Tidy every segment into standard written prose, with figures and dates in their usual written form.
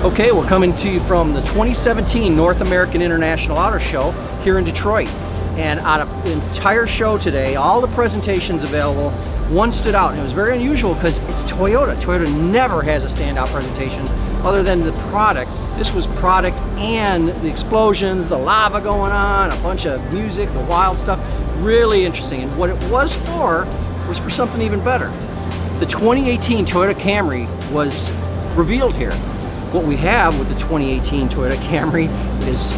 Okay, we're coming to you from the 2017 North American International Auto Show here in Detroit. And out of the entire show today, all the presentations available, one stood out, and it was very unusual because it's Toyota. Toyota never has a standout presentation other than the product. This was product and the explosions, the lava going on, a bunch of music, the wild stuff. Really interesting. And what it was for something even better. The 2018 Toyota Camry was revealed here. What we have with the 2018 Toyota Camry is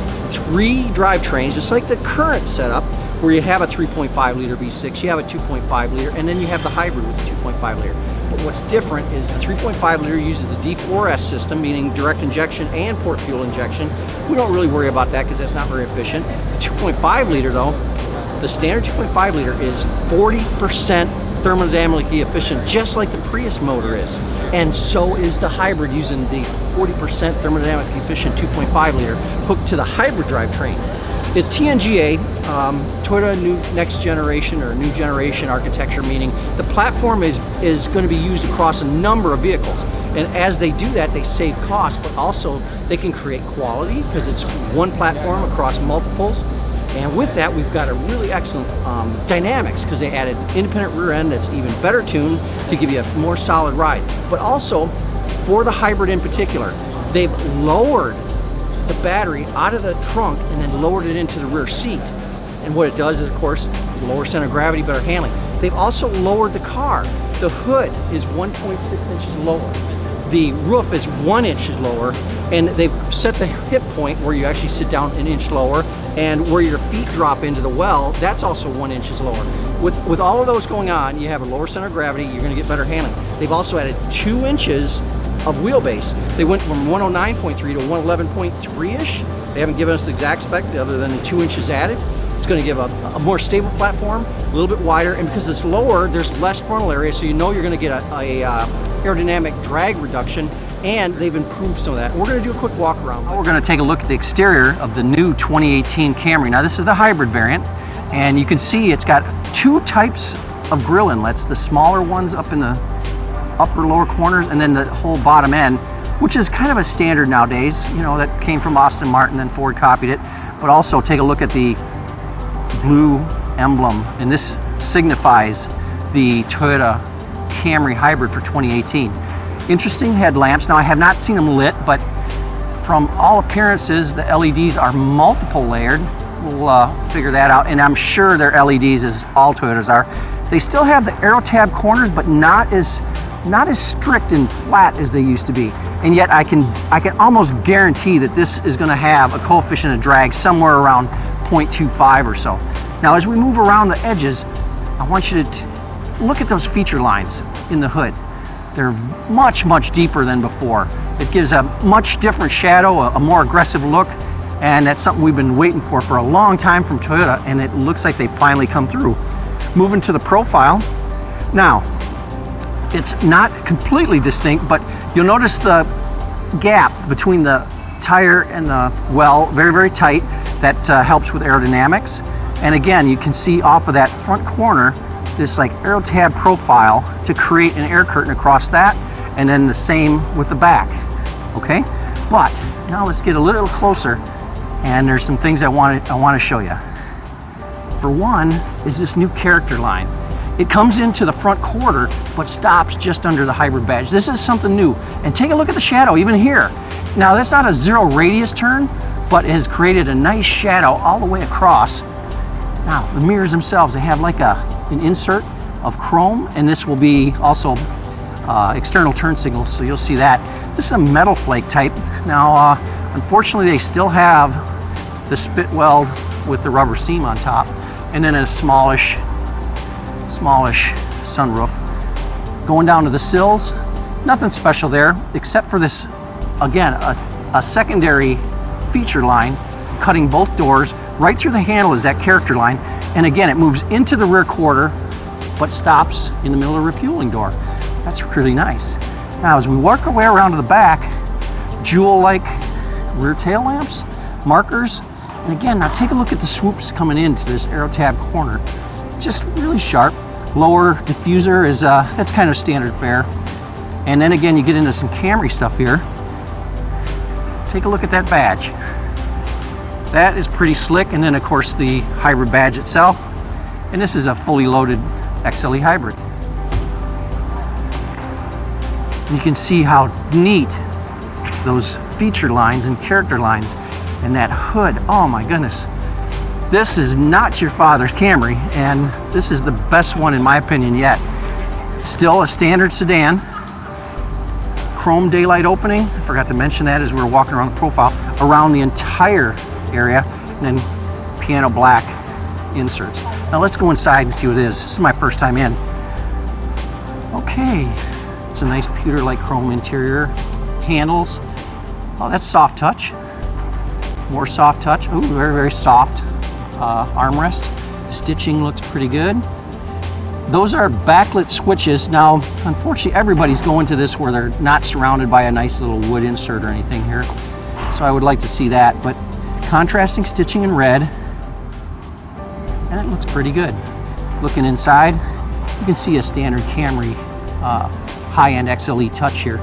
3 drivetrains, just like the current setup, where you have a 3.5 liter V6, you have a 2.5 liter, and then you have the hybrid with the 2.5 liter. But what's different is the 3.5 liter uses the D4S system, meaning direct injection and port fuel injection. We don't really worry about that because that's not very efficient. The 2.5 liter though, the standard 2.5 liter is 40% thermodynamically efficient, just like the Prius motor is. And so is the hybrid, using the 40% thermodynamically efficient 2.5 liter hooked to the hybrid drivetrain. It's TNGA, Toyota new next generation or new generation architecture, meaning the platform is going to be used across a number of vehicles. And as they do that, they save costs, but also they can create quality because it's one platform across multiples. And with that, we've got a really excellent dynamics, because they added independent rear end that's even better tuned to give you a more solid ride. But also, for the hybrid in particular, they've lowered the battery out of the trunk and then lowered it into the rear seat. And what it does is, of course, lower center of gravity, better handling. They've also lowered the car. The hood is 1.6 inches lower. The roof is 1 inch lower, and they've set the hip point where you actually sit down an inch lower, and where your feet drop into the well, that's also 1 inch lower. With all of those going on, you have a lower center of gravity, you're going to get better handling. They've also added 2 inches of wheelbase. They went from 109.3 to 111.3-ish. They haven't given us the exact spec other than the 2 inches added. It's going to give a more stable platform, a little bit wider, and because it's lower, there's less frontal area, so you know you're going to get a aerodynamic drag reduction, and they've improved some of that. We're going to do a quick walk around. Now we're going to take a look at the exterior of the new 2018 Camry. Now this is the hybrid variant, and you can see it's got 2 types of grille inlets, the smaller ones up in the upper lower corners, and then the whole bottom end, which is kind of a standard nowadays. You know, that came from Aston Martin, then Ford copied it. But also take a look at the blue emblem, and this signifies the Toyota Camry Hybrid for 2018. Interesting headlamps. Now I have not seen them lit, but from all appearances the LEDs are multiple layered. We'll figure that out, and I'm sure they're LEDs, as all Toyotas are. They still have the aero tab corners, but not as strict and flat as they used to be. And yet I can almost guarantee that this is going to have a coefficient of drag somewhere around 0.25 or so. Now as we move around the edges, I want you to look at those feature lines in the hood. They're much, much deeper than before. It gives a much different shadow, a more aggressive look, and that's something we've been waiting for a long time from Toyota, and it looks like they finally come through. Moving to the profile. Now, it's not completely distinct, but you'll notice the gap between the tire and the well, very, very tight. That helps with aerodynamics. And again, you can see off of that front corner, this like aero tab profile to create an air curtain across that, and then the same with the back. Okay, but now let's get a little closer, and there's some things I want to show you. For one is this new character line. It comes into the front quarter but stops just under the hybrid badge. This is something new. And take a look at the shadow even here. Now that's not a zero radius turn, but it has created a nice shadow all the way across. Now the mirrors themselves, they have like an insert of chrome, and this will be also external turn signals, so you'll see that. This is a metal flake type. Now unfortunately they still have the spit weld with the rubber seam on top, and then a smallish sunroof. Going down to the sills, nothing special there except for this, again, a secondary feature line cutting both doors. Right through the handle is that character line, and again it moves into the rear quarter but stops in the middle of the refueling door. That's really nice. Now as we work our way around to the back, jewel-like rear tail lamps, markers, and again, now take a look at the swoops coming into this aero tab corner. Just really sharp. Lower diffuser is that's kind of standard fare. And then again, you get into some Camry stuff here. take a look at that badge. That is pretty slick. And then of course the hybrid badge itself. And this is a fully loaded XLE hybrid. You can see how neat those feature lines and character lines and that hood. Oh my goodness. This is not your father's Camry, and this is the best one in my opinion yet. Still a standard sedan. Chrome daylight opening. I forgot to mention that as we were walking around the profile. Around the entire area, and then piano black inserts. Now let's go inside and see what it is. This is my first time in. Okay. It's a nice pewter-like chrome interior. Handles. Oh, that's soft touch. More soft touch. Ooh, very, very soft armrest. Stitching looks pretty good. Those are backlit switches. Now, unfortunately, everybody's going to this where they're not surrounded by a nice little wood insert or anything here. So I would like to see that, but contrasting stitching in red, and it looks pretty good. Looking inside, you can see a standard Camry high-end XLE touch here.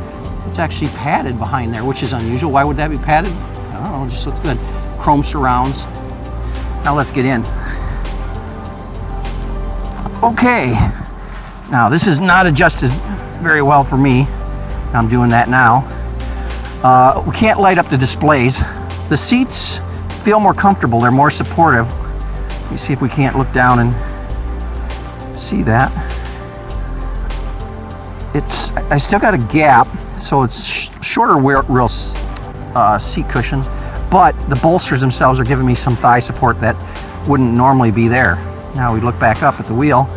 It's actually padded behind there, which is unusual. Why would that be padded? I don't know, it just looks good. Chrome surrounds. Now let's get in. Okay, now this is not adjusted very well for me. I'm doing that now. We can't light up the displays. The seats feel more comfortable, they're more supportive. Let me see if we can't look down and see that. I still got a gap, so it's shorter real seat cushions, but the bolsters themselves are giving me some thigh support that wouldn't normally be there. Now we look back up at the wheel.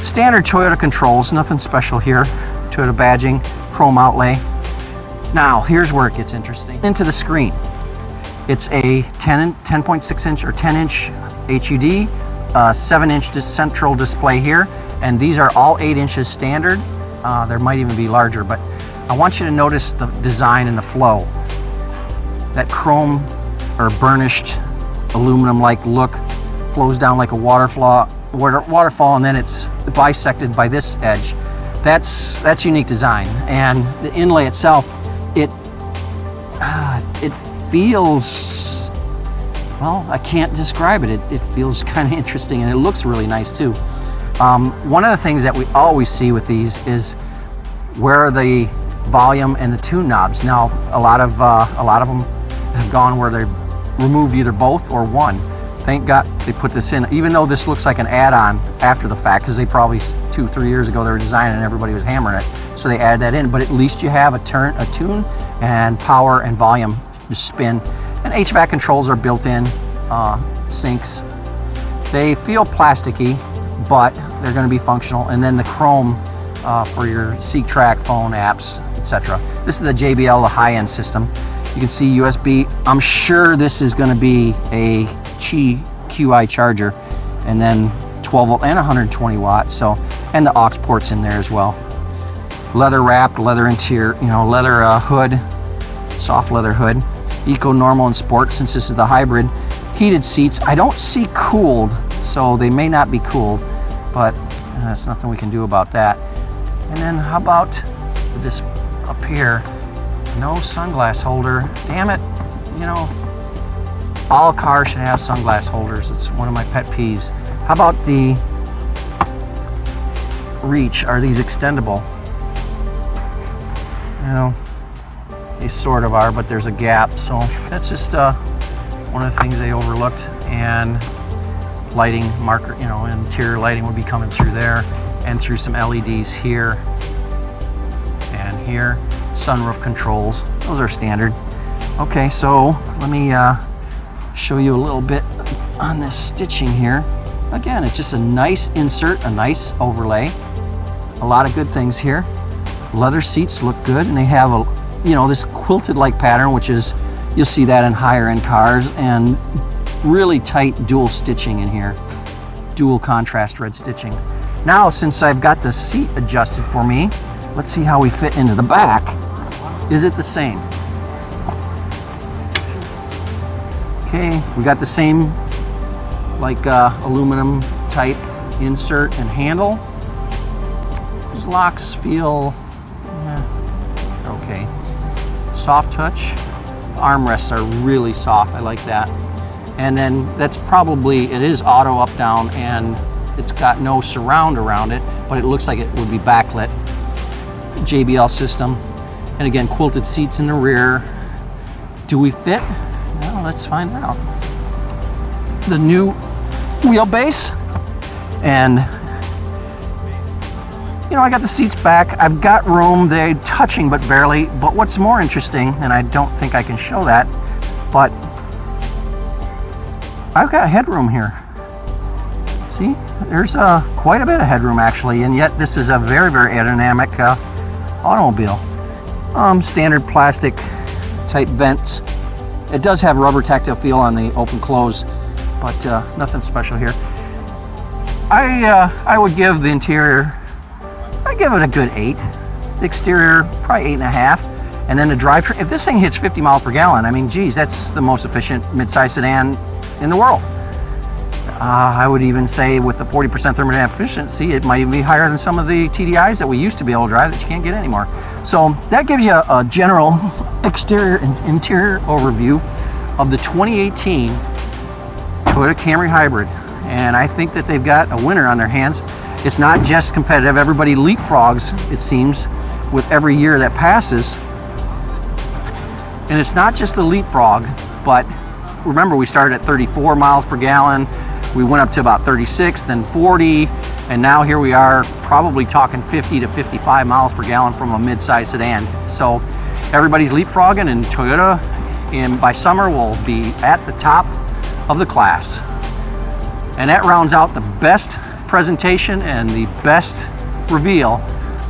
Standard Toyota controls, nothing special here. Toyota badging, chrome outlay. Now here's where it gets interesting. Into the screen. It's a 10.6 inch or 10 inch HUD, 7-inch central display here, and these are all 8 inches standard. There might even be larger, but I want you to notice the design and the flow. That chrome or burnished aluminum-like look flows down like a waterfall, and then it's bisected by this edge. That's unique design, and the inlay itself, it feels, well, I can't describe it. It feels kind of interesting, and it looks really nice too. One of the things that we always see with these is where are the volume and the tune knobs. Now, a lot of them have gone where they've removed either both or one. Thank God they put this in, even though this looks like an add-on after the fact, because they probably 2-3 years ago they were designing and everybody was hammering it, so they added that in. But at least you have a tune and power and volume to spin. And HVAC controls are built in, sinks. They feel plasticky, but they're going to be functional. And then the chrome for your seat track, phone, apps, etc. This is the JBL, the high-end system. You can see USB. I'm sure this is going to be a QI charger, and then 12 volt and 120 watts. So, and the aux ports in there as well. Leather wrapped, leather interior, leather hood, soft leather hood. Eco, normal, and sport. Since this is the hybrid, heated seats. I don't see cooled, so they may not be cooled, but that's nothing we can do about that. And then how about this up here? No sunglass holder. Damn it. All cars should have sunglass holders. It's one of my pet peeves. How about the reach? Are these extendable? They sort of are, but there's a gap. So that's just one of the things they overlooked. And lighting marker, interior lighting would be coming through there and through some LEDs here and here. Sunroof controls, those are standard. Okay, so let me show you a little bit on this stitching here. Again, it's just a nice insert, a nice overlay. A lot of good things here. Leather seats look good, and they have a, this quilted like pattern, which is, you'll see that in higher end cars, and really tight dual stitching in here. Dual contrast red stitching. Now, since I've got the seat adjusted for me, let's see how we fit into the back. Is it the same? Okay, we got the same like aluminum type insert and handle. These locks feel okay. Soft touch. armrests are really soft. I like that. And then that's probably, it is auto up down, and it's got no surround around it, but it looks like it would be backlit. JBL system. And again, quilted seats in the rear. Do we fit? Well, let's find out. The new wheelbase, and you know, I got the seats back. I've got room. They're touching but barely. But what's more interesting, and I don't think I can show that, but I've got headroom here. See, there's quite a bit of headroom actually, and yet this is a very, very aerodynamic automobile. Standard plastic type vents. It does have rubber tactile feel on the open close, but nothing special here. I would give the interior, I give it a good 8. The exterior, probably 8.5. And then the drivetrain, if this thing hits 50 miles per gallon, I mean, geez, that's the most efficient midsize sedan in the world. I would even say with the 40% thermodynamic efficiency, it might even be higher than some of the TDIs that we used to be able to drive that you can't get anymore. So that gives you a general exterior and interior overview of the 2018 Toyota Camry Hybrid. And I think that they've got a winner on their hands. It's not just competitive. Everybody leapfrogs, it seems, with every year that passes. And it's not just the leapfrog, but remember, we started at 34 miles per gallon. We went up to about 36, then 40, and now here we are probably talking 50 to 55 miles per gallon from a mid-size sedan. So everybody's leapfrogging, and Toyota by summer will be at the top of the class. And that rounds out the best presentation and the best reveal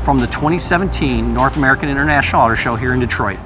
from the 2017 North American International Auto Show here in Detroit.